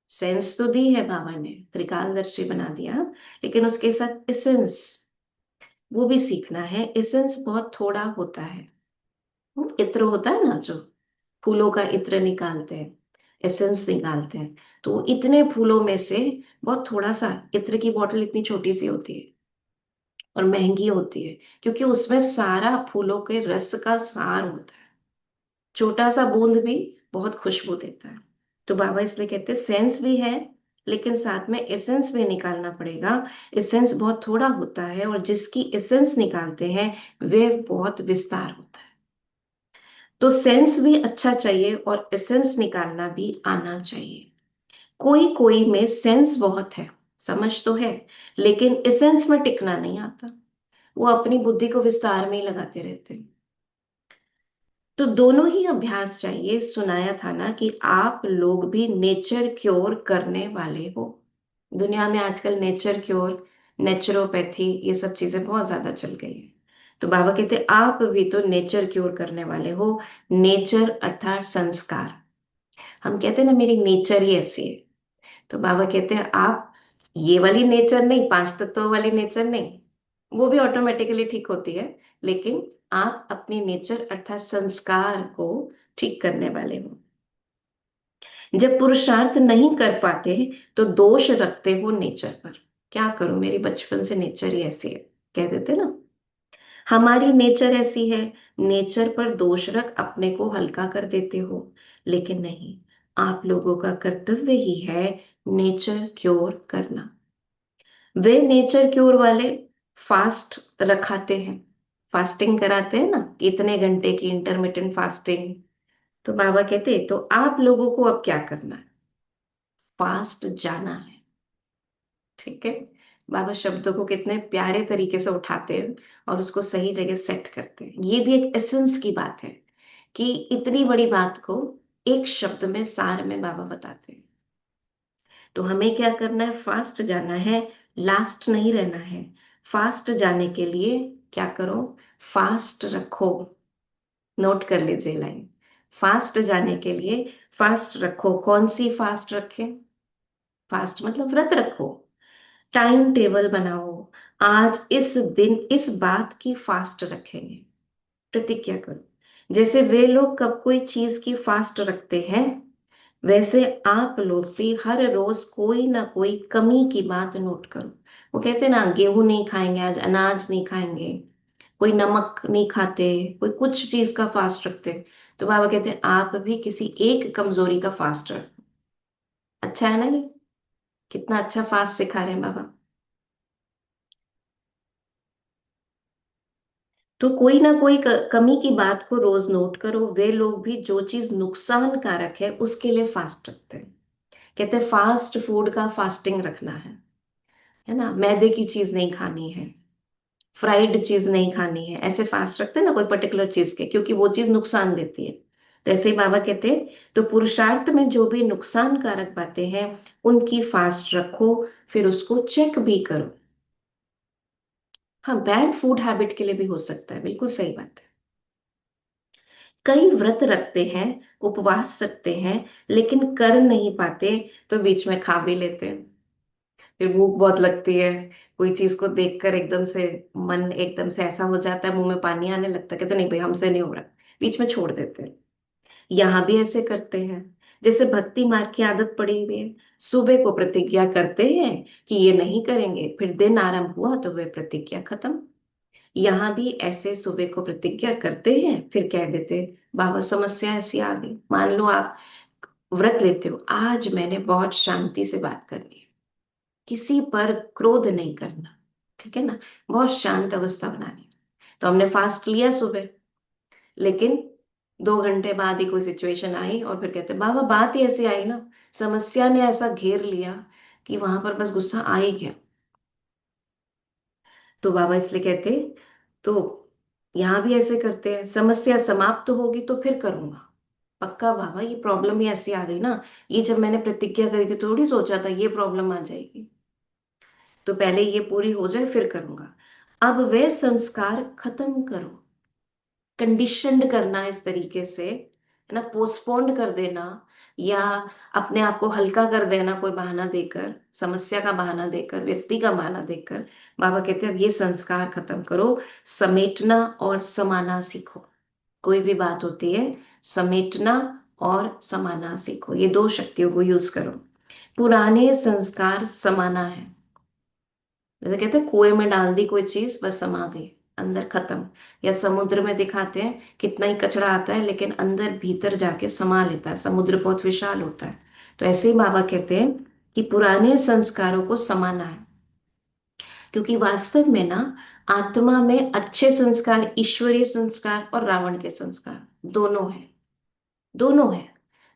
सेंस तो दी है बाबा ने, त्रिकालदर्शी बना दिया, लेकिन उसके साथ इसेंस वो भी सीखना है। इसेंस बहुत थोड़ा होता है। इत्र होता है ना, जो फूलों का इत्र निकालते हैं, एसेंस निकालते हैं, तो इतने फूलों में से बहुत थोड़ा सा, इत्र की बोतल इतनी छोटी सी होती है और महंगी होती है, क्योंकि उसमें सारा फूलों के रस का सार होता है। छोटा सा बूंद भी बहुत खुशबू देता है। तो बाबा इसलिए कहते हैं सेंस भी है, लेकिन साथ में एसेंस भी निकालना पड़ेगा। एसेंस बहुत थोड़ा होता है और जिसकी एसेंस निकालते हैं वे बहुत विस्तार होता है। तो सेंस भी अच्छा चाहिए और एसेंस निकालना भी आना चाहिए। कोई कोई में सेंस बहुत है, समझ तो है, लेकिन एसेंस में टिकना नहीं आता। वो अपनी बुद्धि को विस्तार में ही लगाते रहते हैं। तो दोनों ही अभ्यास चाहिए। सुनाया था ना कि आप लोग भी नेचर क्योर करने वाले हो। दुनिया में आजकल नेचर क्योर, नेचुरोपैथी, ये सब चीजें बहुत ज्यादा चल गई है। तो बाबा कहते आप भी तो नेचर क्योर करने वाले हो। नेचर अर्थात संस्कार। हम कहते हैं ना मेरी नेचर ही ऐसी है, तो बाबा कहते हैं आप ये वाली नेचर नहीं, पांच तत्वों वाली नेचर नहीं, वो भी ऑटोमेटिकली ठीक होती है, लेकिन आप अपनी नेचर अर्थात संस्कार को ठीक करने वाले हो। जब पुरुषार्थ नहीं कर पाते तो दोष रखते हो नेचर पर। क्या करूं, मेरी बचपन से नेचर ही ऐसी है, कह देते ना, हमारी नेचर ऐसी है। नेचर पर दोष रख अपने को हल्का कर देते हो, लेकिन नहीं, आप लोगों का कर्तव्य ही है नेचर क्योर करना। वे नेचर क्योर वाले फास्ट रखाते हैं, फास्टिंग कराते हैं ना, इतने घंटे की इंटरमिटेंट फास्टिंग। तो बाबा कहते तो आप लोगों को अब क्या करना है, फास्ट जाना है। ठीक है। बाबा शब्दों को कितने प्यारे तरीके से उठाते हैं और उसको सही जगह सेट करते हैं। ये भी एक एसेंस की बात है कि इतनी बड़ी बात को एक शब्द में, सार में बाबा बताते हैं। तो हमें क्या करना है, फास्ट जाना है, लास्ट नहीं रहना है। फास्ट जाने के लिए क्या करो, फास्ट रखो। नोट कर लीजिए लाइन, फास्ट जाने के लिए फास्ट रखो। कौन सी फास्ट रखें, फास्ट मतलब व्रत रखो, टाइम टेबल बनाओ। आज इस दिन इस बात की फास्ट रखेंगे, प्रतिज्ञा करो। जैसे वे लोग कब कोई चीज की फास्ट रखते हैं, वैसे आप लोग भी हर रोज कोई ना कोई कमी की बात नोट करो। वो कहते हैं ना, गेहूं नहीं खाएंगे आज, अनाज नहीं खाएंगे, कोई नमक नहीं खाते, कोई कुछ चीज का फास्ट रखते हैं। तो बाबा कहते हैं आप भी किसी एक कमजोरी का फास्ट रखो। अच्छा है ना ये, कितना अच्छा फास्ट सिखा रहे हैं बाबा। तो कोई ना कोई कमी की बात को रोज नोट करो। वे लोग भी जो चीज नुकसानकारक है उसके लिए फास्ट रखते हैं। कहते हैं फास्ट फूड का फास्टिंग रखना है ना, मैदे की चीज नहीं खानी है, फ्राइड चीज नहीं खानी है, ऐसे फास्ट रखते हैं ना कोई पर्टिकुलर चीज के, क्योंकि वो चीज नुकसान देती है। तो ऐसे ही बाबा कहते हैं तो पुरुषार्थ में जो भी नुकसानकारक बातें हैं उनकी फास्ट रखो, फिर उसको चेक भी करो। हाँ, बैड फूड हैबिट के लिए भी हो सकता है, बिल्कुल सही बात है। कई व्रत रखते हैं, उपवास रखते हैं, लेकिन कर नहीं पाते, तो बीच में खा भी लेते हैं। फिर भूख बहुत लगती है, कोई चीज को देखकर एकदम से मन एकदम से ऐसा हो जाता है, मुंह में पानी आने लगता है, कहते नहीं भाई हमसे नहीं हो रहा, बीच में छोड़ देते हैं। यहाँ भी ऐसे करते हैं। जैसे भक्ति मार्ग की आदत पड़ी हुई है, सुबह को प्रतिज्ञा करते हैं कि ये नहीं करेंगे, फिर दिन आरंभ हुआ तो वे प्रतिज्ञा खत्म। यहाँ भी ऐसे सुबह को प्रतिज्ञा करते हैं, फिर कह देते बाबा समस्या ऐसी आ गई। मान लो आप व्रत लेते हो, आज मैंने बहुत शांति से बात करनी है, किसी पर क्रोध नहीं करना, ठीक है ना, बहुत शांत अवस्था बनानी है। तो हमने फास्ट लिया सुबह, लेकिन 2 घंटे बाद ही कोई सिचुएशन आई और फिर कहते बाबा बात ही ऐसी आई ना, समस्या ने ऐसा घेर लिया कि वहां पर बस गुस्सा आ ही गया। तो बाबा इसलिए कहते, तो यहाँ भी ऐसे करते हैं, समस्या समाप्त होगी तो फिर करूंगा। पक्का बाबा, ये प्रॉब्लम ही ऐसी आ गई ना, ये जब मैंने प्रतिज्ञा करी थी थोड़ी सोचा था ये प्रॉब्लम आ जाएगी, तो पहले ये पूरी हो जाए फिर करूंगा। अब वे संस्कार खत्म करो, कंडीशनड करना इस तरीके से, है ना, पोस्टपोन्ड कर देना, या अपने आप को हल्का कर देना कोई बहाना देकर, समस्या का बहाना देकर, व्यक्ति का बहाना देकर। बाबा कहते हैं अब ये संस्कार खत्म करो, समेटना और समाना सीखो। कोई भी बात होती है, समेटना और समाना सीखो, ये दो शक्तियों को यूज करो। पुराने संस्कार समाना है, जैसे कहते हैं कुएं में डाल दी कोई चीज बस समा गई, अंदर खत्म। या समुद्र में दिखाते हैं कितना ही कचरा आता है लेकिन अंदर भीतर जाके समा लेता है, समुद्र बहुत विशाल होता है। तो ऐसे ही बाबा कहते हैं कि पुराने संस्कारों को समाना है, क्योंकि वास्तव में ना आत्मा में अच्छे संस्कार, ईश्वरीय संस्कार और रावण के संस्कार दोनों है, दोनों है।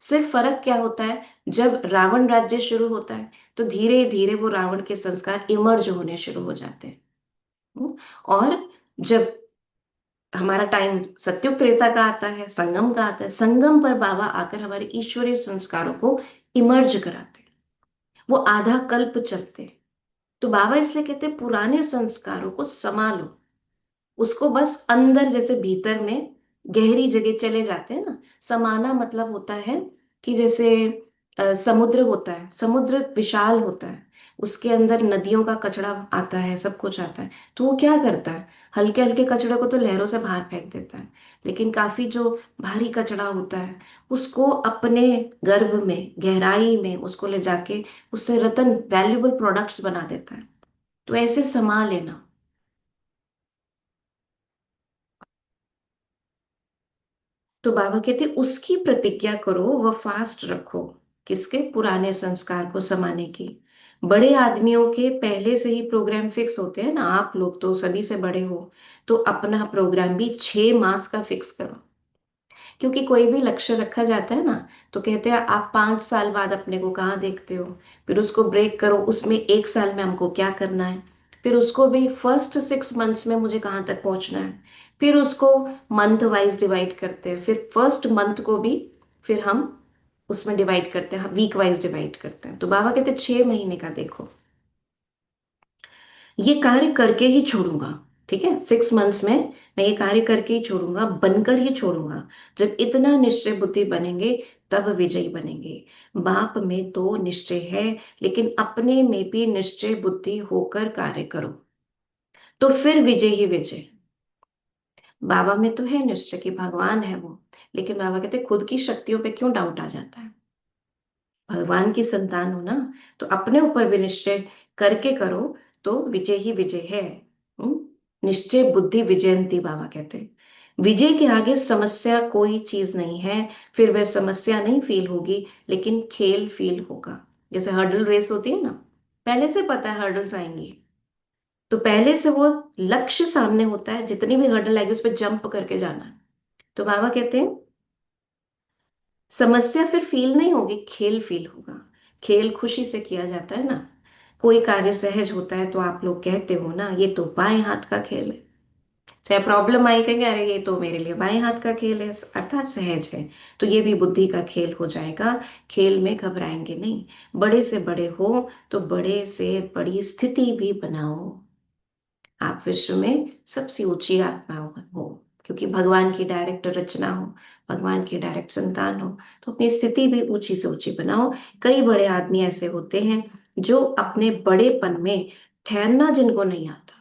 सिर्फ फर्क क्या होता है, जब रावण राज्य शुरू होता है तो धीरे धीरे वो रावण के संस्कार इमर्ज होने शुरू हो जाते हैं। और जब हमारा टाइम सत्युग त्रेता का आता है, संगम का आता है, संगम पर बाबा आकर हमारे ईश्वरीय संस्कारों को इमर्ज कराते हैं, वो आधा कल्प चलते हैं। तो बाबा इसलिए कहते हैं पुराने संस्कारों को संभालो, उसको बस अंदर जैसे भीतर में गहरी जगह चले जाते हैं ना। समाना मतलब होता है कि जैसे समुद्र होता है, समुद्र विशाल होता है, उसके अंदर नदियों का कचरा आता है, सब कुछ आता है। तो वो क्या करता है, हल्के हल्के कचड़े को तो लहरों से बाहर फेंक देता है, लेकिन काफी जो भारी कचरा होता है उसको अपने गर्भ में, गहराई में उसको ले जाके उससे रतन वैल्यूबल प्रोडक्ट्स बना देता है। तो ऐसे समा लेना। तो बाबा कहते उसकी प्रतिज्ञा करो, वह फास्ट रखो, किसके, पुराने संस्कार को समाने की। बड़े आदमियों के पहले से ही प्रोग्राम फिक्स होते हैं ना, आप लोग तो सभी से बड़े हो, तो अपना प्रोग्राम भी 6 मास का फिक्स करो। क्योंकि कोई भी लक्ष्य रखा जाता है ना, तो कहते हैं आप 5 साल बाद अपने को कहाँ देखते हो, फिर उसको ब्रेक करो, उसमें 1 साल में हमको क्या करना है, फिर उसको भी फर्स्ट 6 मंथ्स में मुझे कहाँ तक पहुंचना है, फिर उसको मंथ वाइज डिवाइड करते हैं, फिर फर्स्ट मंथ को भी फिर हम उसमें डिवाइड करते हैं, वीक वाइज डिवाइड करते हैं। तो बाबा कहते हैं 6 महीने का देखो, ये कार्य करके ही छोड़ूंगा, ठीक है, 6 मंथ्स में मैं ये कार्य करके ही छोड़ूंगा, बनकर ही छोड़ूंगा। जब इतना निश्चय बुद्धि बनेंगे तब विजयी बनेंगे। बाप में तो निश्चय है, लेकिन अपने में भी निश्चय बुद्धि होकर कार्य करो, तो फिर विजय ही विजय। बाबा में तो है निश्चय कि भगवान है वो, लेकिन बाबा कहते खुद की शक्तियों पे क्यों डाउट आ जाता है, भगवान की संतान हो ना, तो अपने ऊपर भी निश्चय करके करो, तो विजय ही विजय है। हम्म? निश्चय बुद्धि विजयंती, बाबा कहते हैं विजय के आगे समस्या कोई चीज नहीं है। फिर वह समस्या नहीं फील होगी, लेकिन खेल फील होगा। जैसे हर्डल रेस होती है ना, पहले से पता है हर्डल्स आएंगी, तो पहले से वो लक्ष्य सामने होता है, जितनी भी हर्डल आएगी उस पर जंप करके जाना है। तो बाबा कहते हैं समस्या फिर फील नहीं होगी, खेल फील होगा। खेल खुशी से किया जाता है ना, कोई कार्य सहज होता है तो आप लोग कहते हो ना ये तो बाएं हाथ का खेल है। चाहे प्रॉब्लम आई कहेंगे अरे ये तो मेरे लिए बाएं हाथ का खेल है, अर्थात सहज है। तो ये भी बुद्धि का खेल हो जाएगा, खेल में घबराएंगे नहीं। बड़े से बड़े हो तो बड़े से बड़ी स्थिति भी बनाओ, आप विश्व में सबसे ऊंची आत्मा हो, क्योंकि भगवान की डायरेक्ट रचना हो, भगवान की डायरेक्ट संतान हो, तो अपनी स्थिति भी ऊंची से ऊंची बनाओ। कई बड़े आदमी ऐसे होते हैं जो अपने बड़ेपन में ठहरना जिनको नहीं आता,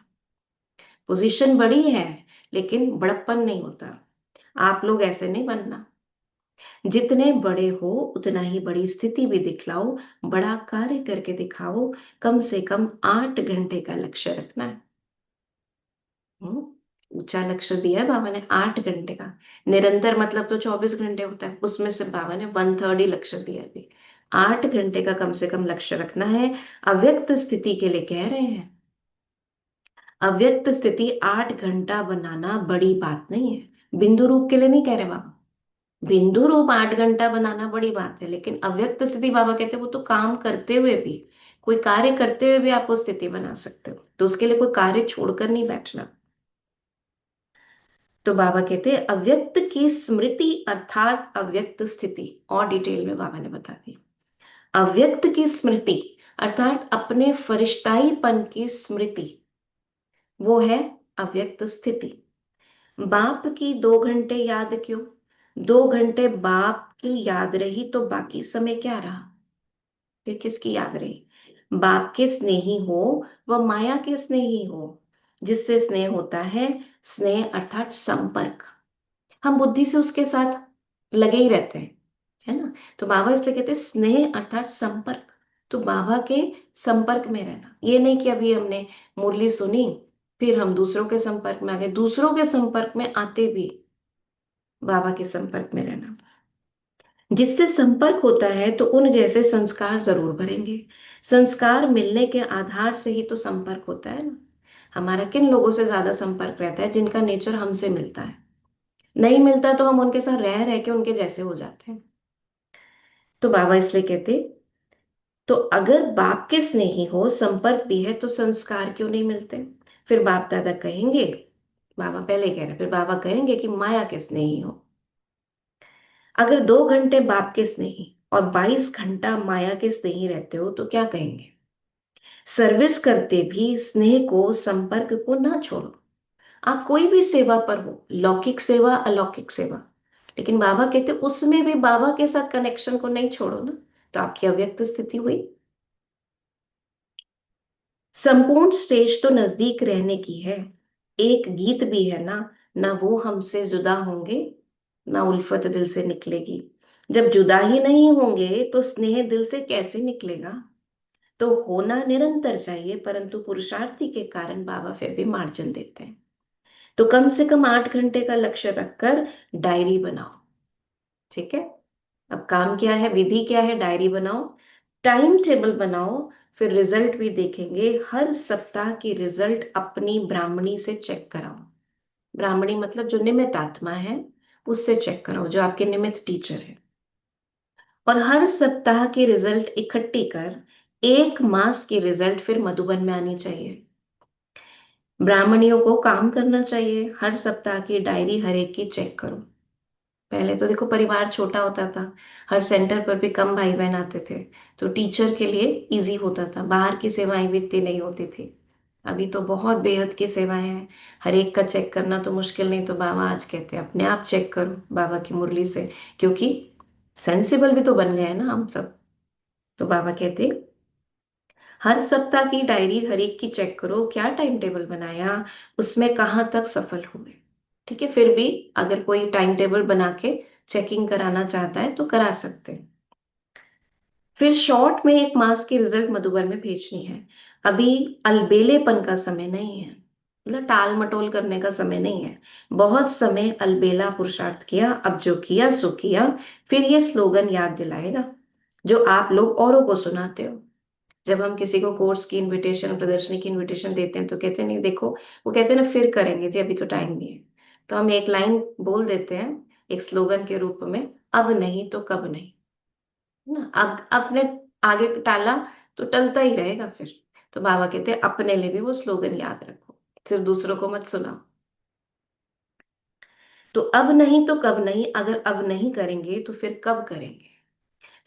पोजीशन बड़ी है लेकिन बड़प्पन नहीं होता। आप लोग ऐसे नहीं बनना, जितने बड़े हो उतना ही बड़ी स्थिति भी दिखलाओ, बड़ा कार्य करके दिखाओ। कम से कम 8 घंटे का लक्ष्य रखना है। ऊंचा ऊंचा लक्ष्य दिया है बाबा ने 8 घंटे का। निरंतर मतलब तो 24 घंटे होता है, उसमें से बाबा ने 1/3 ही लक्ष्य दिया है अभी। 8 घंटे का कम से कम लक्ष्य रखना है। अव्यक्त स्थिति के लिए कह रहे हैं। अव्यक्त स्थिति 8 घंटा बनाना बड़ी बात नहीं है, बिंदु रूप के लिए नहीं कह रहे बाबा। बिंदु रूप 8 घंटा बनाना बड़ी बात है, लेकिन अव्यक्त स्थिति बाबा कहते हैं वो तो काम करते हुए भी, कोई कार्य करते हुए भी आप वो स्थिति बना सकते हो, तो उसके लिए कोई कार्य छोड़कर नहीं बैठना। तो बाबा कहते हैं अव्यक्त की स्मृति अर्थात अव्यक्त स्थिति, और डिटेल में बाबा ने बता दी। अव्यक्त की स्मृति अर्थात अपने फरिश्ताईपन की स्मृति, वो है अव्यक्त स्थिति। बाप की 2 घंटे याद क्यों? 2 घंटे बाप की याद रही तो बाकी समय क्या रहा? फिर किसकी याद रही? बाप के स्नेही हो व माया के स्नेही हो। जिससे स्नेह होता है, स्नेह अर्थात संपर्क, हम बुद्धि से उसके साथ लगे ही रहते हैं, है ना। तो बाबा इसलिए कहते हैं स्नेह अर्थात संपर्क। तो बाबा के संपर्क में रहना, ये नहीं कि अभी हमने मुरली सुनी फिर हम दूसरों के संपर्क में आ गए, दूसरों के संपर्क में आते भी बाबा के संपर्क में रहना। जिससे संपर्क होता है तो उन जैसे संस्कार जरूर भरेंगे। संस्कार मिलने के आधार से ही तो संपर्क होता है ना। हमारा किन लोगों से ज्यादा संपर्क रहता है? जिनका नेचर हमसे मिलता है। नहीं मिलता तो हम उनके साथ रह रह के उनके जैसे हो जाते हैं। तो बाबा इसलिए कहते, तो अगर बाप के स्नेही हो, संपर्क भी है, तो संस्कार क्यों नहीं मिलते? फिर बाप दादा कहेंगे, बाबा पहले कह रहे, फिर बाबा कहेंगे कि माया के स्नेही हो। अगर 2 घंटे बाप के स्नेही और 22 घंटा माया के स्नेही रहते हो तो क्या कहेंगे? सर्विस करते भी स्नेह को, संपर्क को ना छोड़ो। आप कोई भी सेवा पर हो, लौकिक सेवा अलौकिक सेवा, लेकिन बाबा कहते उसमें भी बाबा के साथ कनेक्शन को नहीं छोड़ो ना, तो आपकी अव्यक्त स्थिति हुई। संपूर्ण स्टेज तो नजदीक रहने की है, एक गीत भी है ना, ना वो हमसे जुदा होंगे, ना उल्फत दिल से निकलेगी। जब जुदा ही नहीं होंगे तो स्नेह दिल से कैसे निकलेगा? तो होना निरंतर चाहिए, परंतु पुरुषार्थी के कारण बाबा फिर भी मार्जिन देते हैं। तो कम से कम 8 घंटे का लक्ष्य रखकर डायरी बनाओ। ठीक है, अब काम क्या है, विधि क्या है? डायरी बनाओ, टाइम टेबल बनाओ, फिर रिजल्ट भी देखेंगे। हर सप्ताह की रिजल्ट अपनी ब्राह्मणी से चेक कराओ। ब्राह्मणी मतलब जो निमित्त आत्मा है, उससे चेक कराओ, जो आपके निमित्त टीचर है। और हर सप्ताह की रिजल्ट इकट्ठी कर 1 मास की रिजल्ट फिर मधुबन में आनी चाहिए। ब्राह्मणियों को काम करना चाहिए, हर सप्ताह की डायरी हर एक की चेक करो। पहले तो देखो परिवार छोटा होता था, हर सेंटर पर भी कम भाई बहन आते थे, तो टीचर के लिए इजी होता था, बाहर की सेवाएं भी इतनी नहीं होती थी। अभी तो बहुत बेहद की सेवाएं हैं, हर एक का चेक करना तो मुश्किल नहीं। तो बाबा आज कहते हैं अपने आप चेक करो बाबा की मुरली से, क्योंकि सेंसिबल भी तो बन गए हैं ना हम सब। तो बाबा कहते हर सप्ताह की डायरी हर एक की चेक करो, क्या टाइम टेबल बनाया, उसमें कहाँ तक सफल हुए। ठीक है, फिर भी अगर कोई टाइम टेबल बना के चेकिंग कराना चाहता है तो करा सकते हैं। फिर शॉर्ट में 1 मास की रिजल्ट मधुबन में भेजनी है। अभी अलबेलेपन का समय नहीं है, मतलब टाल मटोल करने का समय नहीं है। बहुत समय अलबेला पुरुषार्थ किया, अब जो किया सो किया। फिर ये स्लोगन याद दिलाएगा जो आप लोग औरों को सुनाते हो। जब हम किसी को कोर्स की इनविटेशन, प्रदर्शनी की इनविटेशन देते हैं तो कहते हैं नहीं देखो, वो कहते हैं ना फिर करेंगे जी, अभी तो टाइम नहीं है। तो हम एक लाइन बोल देते हैं एक स्लोगन के रूप में, अब नहीं तो कब नहीं, है ना। अब आपने आगे टाला तो टलता ही रहेगा फिर। तो बाबा कहते हैं अपने लिए भी वो स्लोगन याद रखो, सिर्फ दूसरों को मत सुनाओ। तो अब नहीं तो कब नहीं, अगर अब नहीं करेंगे तो फिर कब करेंगे?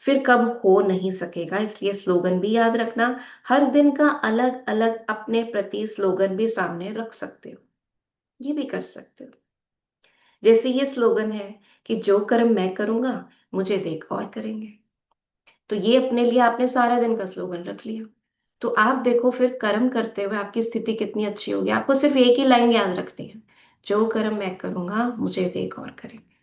फिर कब हो नहीं सकेगा, इसलिए स्लोगन भी याद रखना। हर दिन का अलग अलग अपने प्रति स्लोगन भी सामने रख सकते हो, ये भी कर सकते हो। जैसे ये स्लोगन है कि जो कर्म मैं करूंगा मुझे देख और करेंगे, तो ये अपने लिए आपने सारा दिन का स्लोगन रख लिया। तो आप देखो फिर कर्म करते हुए आपकी स्थिति कितनी अच्छी होगी। आपको सिर्फ एक ही लाइन याद रखनी है, जो कर्म मैं करूंगा मुझे देख और करेंगे।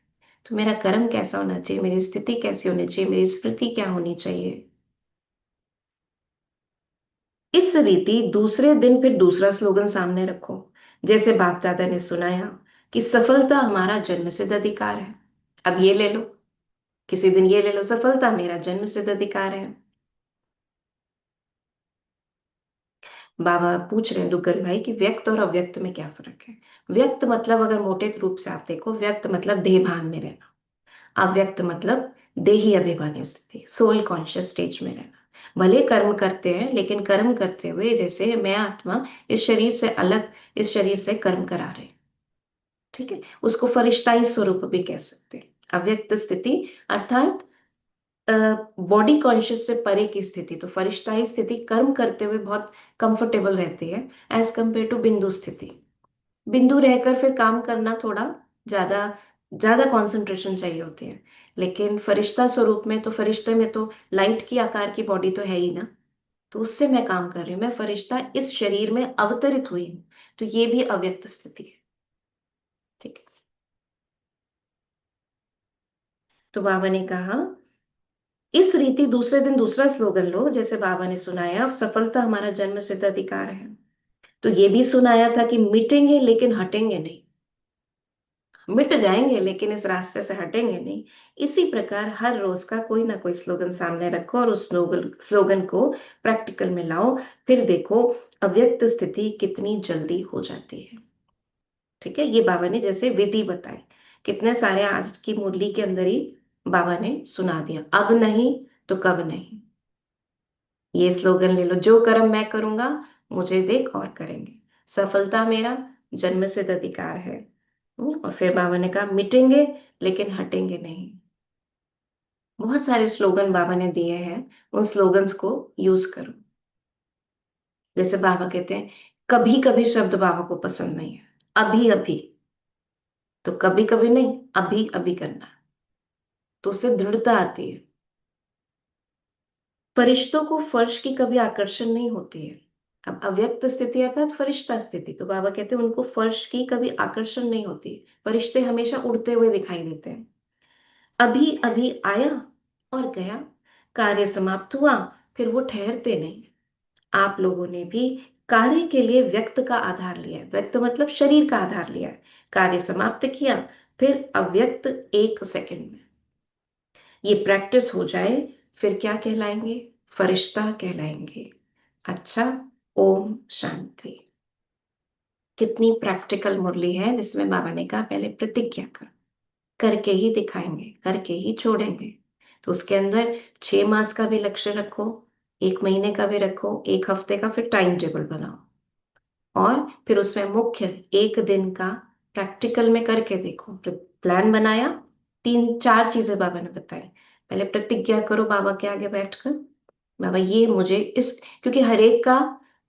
तो मेरा कर्म कैसा होना चाहिए, मेरी स्थिति कैसी होनी चाहिए, मेरी स्मृति क्या होनी चाहिए। इस रीति दूसरे दिन फिर दूसरा स्लोगन सामने रखो, जैसे बाप दादा ने सुनाया कि सफलता हमारा जन्मसिद्ध अधिकार है। अब ये ले लो, किसी दिन ये ले लो, सफलता मेरा जन्मसिद्ध अधिकार है। बाबा पूछ रहे हैं दुग्गल भाई कि व्यक्त और अव्यक्त में क्या फर्क है। व्यक्त मतलब अगर मोटे रूप से आप देखो, व्यक्त मतलब देह भान में रहना, अव्यक्त मतलब देही अभिमानी स्थिति, सोल कॉन्शियस स्टेज में रहना। भले कर्म करते हैं, लेकिन कर्म करते हुए जैसे मैं आत्मा इस शरीर से अलग, इस शरीर से कर्म करा रहे हैं। ठीक है, उसको फरिश्ताई स्वरूप भी कह सकते हैं, अव्यक्त स्थिति अर्थात बॉडी कॉन्शियस से परे की स्थिति। तो फरिश्ताई स्थिति कर्म करते हुए बहुत कंफर्टेबल रहती है, एज कंपेयर टू बिंदु स्थिति। बिंदु रहकर फिर काम करना थोड़ा ज्यादा ज्यादा कंसंट्रेशन चाहिए होती है। लेकिन फरिश्ता स्वरूप में तो, फरिश्ते में तो लाइट की आकार की बॉडी तो है ही ना, तो उससे मैं काम कर रही हूँ, मैं फरिश्ता इस शरीर में अवतरित हुई हूँ। तो ये भी अव्यक्त स्थिति है। ठीक है, तो बाबा ने कहा इस रीति दूसरे दिन दूसरा स्लोगन लो, जैसे बाबा ने सुनाया सफलता हमारा जन्म सिद्ध अधिकार है। तो ये भी सुनाया था कि मिटेंगे लेकिन हटेंगे नहीं, मिट जाएंगे लेकिन इस रास्ते से हटेंगे नहीं। इसी प्रकार हर रोज का कोई ना कोई स्लोगन सामने रखो और उस स्लोगन को प्रैक्टिकल में लाओ, फिर देखो अव्यक्त स्थिति कितनी जल्दी हो जाती है। ठीक है, ये बाबा ने जैसे विधि बताई, कितने सारे आज की मुरली के अंदर ही बाबा ने सुना दिया, अब नहीं तो कब नहीं। ये स्लोगन ले लो, जो कर्म मैं करूंगा मुझे देख और करेंगे, सफलता मेरा जन्मसिद्ध अधिकार है। और फिर बाबा ने कहा मिटेंगे लेकिन हटेंगे नहीं। बहुत सारे स्लोगन बाबा ने दिए हैं, उन स्लोगन्स को यूज करो। जैसे बाबा कहते हैं कभी कभी शब्द बाबा को पसंद नहीं है, अभी अभी, तो कभी कभी नहीं, अभी अभी करना है, तो उससे दृढ़ता आती है। फरिश्तों को फर्श की कभी आकर्षण नहीं होती है। अब अव्यक्त स्थिति अर्थात फरिश्ता स्थिति, तो बाबा कहते हैं उनको फर्श की कभी आकर्षण नहीं होती, फरिश्ते हमेशा उड़ते हुए दिखाई देते हैं। अभी अभी आया और गया, कार्य समाप्त हुआ, फिर वो ठहरते नहीं। आप लोगों ने भी कार्य के लिए व्यक्त का आधार लिया है, व्यक्त मतलब शरीर का आधार लिया है, कार्य समाप्त किया, फिर अव्यक्त 1 सेकंड में। ये प्रैक्टिस हो जाए, फिर क्या कहलाएंगे, फरिश्ता कहलाएंगे। अच्छा, ओम शांति। कितनी प्रैक्टिकल मुरली है, जिसमें बाबा ने कहा पहले प्रतिज्ञा कर, करके ही दिखाएंगे, करके ही छोड़ेंगे। तो उसके अंदर 6 मास का भी लक्ष्य रखो, 1 महीने का भी रखो, 1 हफ्ते का, फिर टाइम टेबल बनाओ, और फिर उसमें मुख्य 1 दिन का प्रैक्टिकल में करके देखो। प्लान बनाया, 3 4 चीजें बाबा ने बताई। पहले प्रतिज्ञा करो बाबा के आगे बैठकर, बाबा ये मुझे इस, क्योंकि हर एक का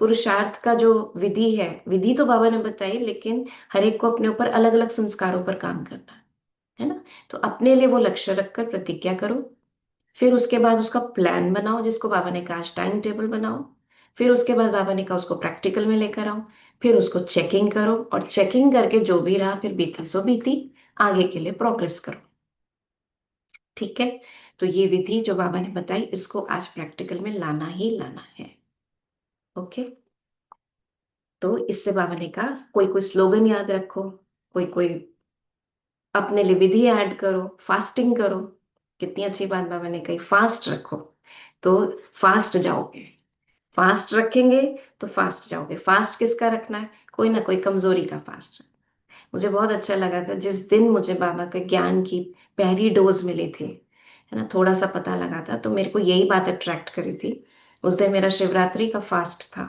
पुरुषार्थ का जो विधि है, विधि तो बाबा ने बताई, लेकिन हर एक को अपने ऊपर अलग अलग संस्कारों पर काम करना है ना। तो अपने लिए वो लक्ष्य रखकर प्रतिज्ञा करो, फिर उसके बाद उसका प्लान बनाओ, जिसको बाबा ने कहा टाइम टेबल बनाओ, फिर उसके बाद बाबा ने कहा उसको प्रैक्टिकल में लेकर आओ, फिर उसको चेकिंग करो, और चेकिंग करके जो भी रहा फिर बीती सो बीती, आगे के लिए प्रोग्रेस करो। ठीक है, तो ये विधि जो बाबा ने बताई, इसको आज प्रैक्टिकल में लाना ही लाना है। ओके, तो इससे बाबा ने कहा कोई कोई स्लोगन याद रखो, कोई कोई अपने लिए विधि ऐड करो, फास्टिंग करो। कितनी अच्छी बात बाबा ने कही, फास्ट रखो तो फास्ट जाओगे, फास्ट रखेंगे तो फास्ट जाओगे। फास्ट किसका रखना है, कोई ना कोई कमजोरी का फास्ट। मुझे बहुत अच्छा लगा था जिस दिन मुझे बाबा के ज्ञान की पहली डोज मिली थी, है ना, थोड़ा सा पता लगा था, तो मेरे को यही बात अट्रैक्ट करी थी। उस दिन मेरा शिवरात्रि का फास्ट था,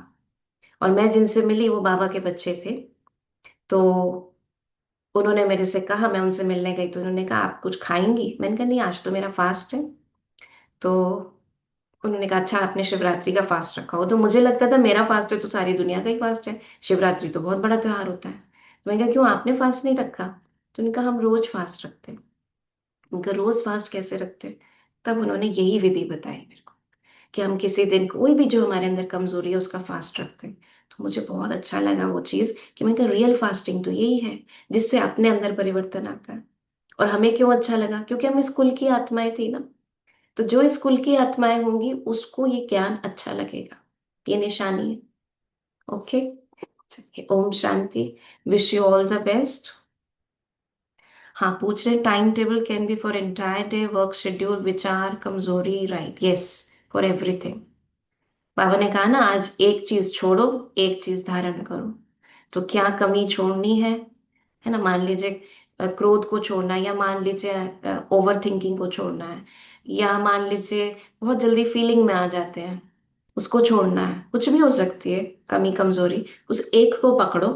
और मैं जिनसे मिली वो बाबा के बच्चे थे। तो उन्होंने मेरे से कहा, मैं उनसे मिलने गई तो उन्होंने कहा आप कुछ खाएंगी, मैंने कहा नहीं आज तो मेरा फास्ट है। तो उन्होंने कहा अच्छा आपने शिवरात्रि का फास्ट रखा हो, तो मुझे लगता था मेरा फास्ट है तो सारी दुनिया का ही फास्ट है, शिवरात्रि तो बहुत बड़ा त्योहार होता है। तो मैंने कहा क्यों आपने फास्ट नहीं रखा, तो उन्होंने कहा हम रोज फास्ट रखते हैं। उनका रोज फास्ट कैसे रखते हैं, तब उन्होंने यही विधि बताई मेरे को, कि हम किसी दिन कोई भी जो हमारे अंदर कमजोरी है उसका फास्ट रखते हैं। तो मुझे बहुत अच्छा लगा वो चीज, कि मैंने कहा रियल फास्टिंग तो यही है, जिससे अपने अंदर परिवर्तन आता है। और हमें क्यों अच्छा लगा, क्योंकि हम स्कूल की आत्माएं थी ना, तो जो स्कूल की आत्माएं होंगी उसको ये ज्ञान अच्छा लगेगा। ये निशानी है। ओके, चलिए, ओम शांति। Wish you all the best. हाँ, पूछ रहे time table can be for entire day, work schedule, विचार, कमजोरी, राइट, यस, फॉर एवरीथिंग। बाबा ने कहा ना, आज एक चीज छोड़ो, एक चीज धारण करो। तो क्या कमी छोड़नी है ना? मान लीजिए क्रोध को छोड़ना है, या मान लीजिए ओवर थिंकिंग को छोड़ना है, या मान लीजिए बहुत जल्दी फीलिंग में आ जाते हैं, उसको छोड़ना है। कुछ भी हो सकती है कमी कमजोरी, उस एक को पकड़ो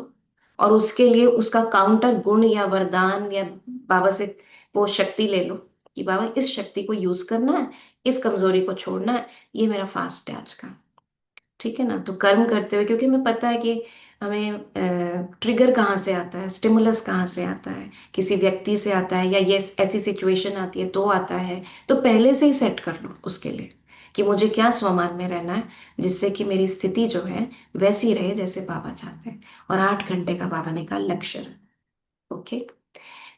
और उसके लिए उसका काउंटर गुण या वरदान या बाबा से वो शक्ति ले लो कि बाबा इस शक्ति को यूज करना है, इस कमजोरी को छोड़ना है। ये मेरा फास्ट है आज का। ठीक है ना? तो कर्म करते हुए, क्योंकि हमें पता है कि हमें ट्रिगर कहाँ से आता है, स्टिमुलस कहाँ से आता है, किसी व्यक्ति से आता है, या ये ऐसी सिचुएशन आती है तो आता है। तो पहले से ही सेट कर लो उसके लिए कि मुझे क्या स्वमान में रहना है, जिससे कि मेरी स्थिति जो है वैसी रहे जैसे बाबा चाहते हैं। और 8 घंटे का बाबा ने कहा लक्ष्य रखो। ओके,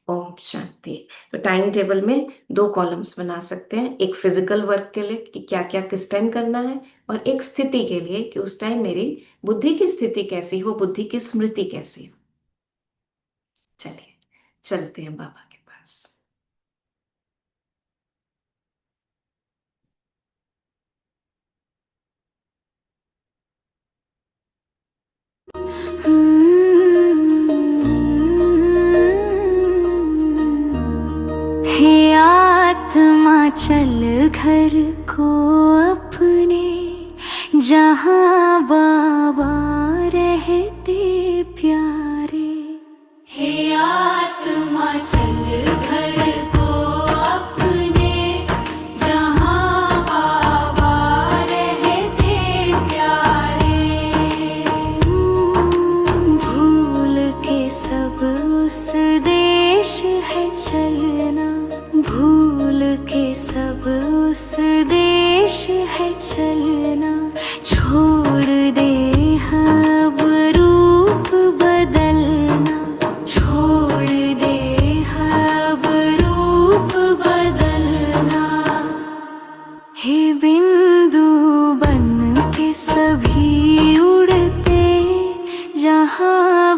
ओम शांति। तो टाइम टेबल में 2 कॉलम्स बना सकते हैं, एक फिजिकल वर्क के लिए कि क्या क्या किस टाइम करना है, और एक स्थिति के लिए कि उस टाइम मेरी बुद्धि की स्थिति कैसी हो, बुद्धि की स्मृति कैसी हो। चलिए, चलते हैं बाबा के पास। हे आत्मा चल घर को अपने, जहाँ बाबा रहते प्यारे। हे आत्मा चल घर को अपने, जहाँ बाबा रहते प्यारे। भूल के सब उस देश है चलना, भूल के सब उस देश है चलना। छोड़ दे अब रूप बदलना, छोड़ दे अब रूप बदलना। हे बिंदु बन के सभी उड़ते, जहाँ